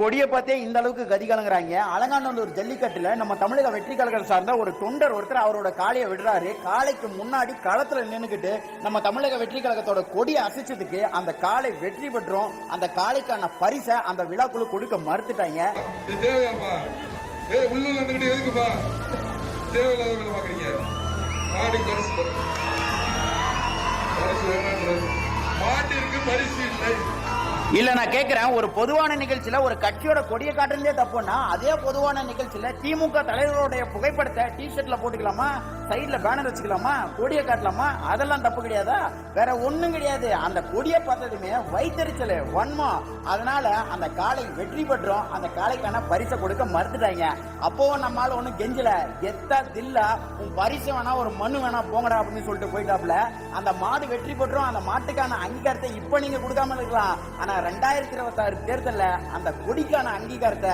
கொடியை பார்த்தே இந்த அளவுக்கு கதி கலங்குறாங்க. அலங்காநல்லூர் ஜல்லிக்கட்டுல நம்ம தமிழக வெற்றி கழகம் சார்ந்த ஒரு தொண்டர் ஒருத்தர் அவரோட காளையை விடுறாரு. காளைக்கு முன்னாடி களத்துல நின்னுக்கிட்டு நம்ம தமிழக வெற்றி கழகத்தோட கொடியை அசைச்சதுக்கு அந்த காளை வெற்றி பெற்றோம். அந்த காளைக்கான பரிசை அந்த விழாக்குழு கொடுக்க மறுத்துட்டாங்க. இல்ல நான் கேட்கிறேன், ஒரு பொதுவான நிகழ்ச்சியில ஒரு கட்சியோட கொடியை காட்டுறதே தப்புன்னா அதே பொதுவான நிகழ்ச்சியில திமுக தலைவருடைய புகைப்படத்தை டி ஷர்ட்ல போட்டுக்கலாமா, சைட்ல பேனர் வச்சுக்கலாமா, கொடியை காட்டலாமா? அதெல்லாம் தப்பு கிடையாதா? வேற ஒண்ணும் கிடையாது. அந்த கொடியை பார்த்ததுமே வைத்தறிச்சல், வன்மம். அதனால அந்த காளை வெற்றி பெற்றோம். அந்த காளைக்கான பரிசை கொடுக்க மறுத்துட்டாங்க. அப்பவும் நம்மளால ஒண்ணும் கெஞ்சல, எத்தா தில்லா உன் பரிசு வேணா ஒரு மண்ணு வேணா போங்கடா அப்படின்னு சொல்லிட்டு போயிட்டாப்ல. அந்த மாடு வெற்றி பெற்றோம். அந்த மாட்டுக்கான அங்கீகாரத்தை இப்ப நீங்க கொடுக்காம இருக்கலாம், ஆனா 2026 தேர்தல்ல அந்த கொடிக்கான அங்கீகாரத்தை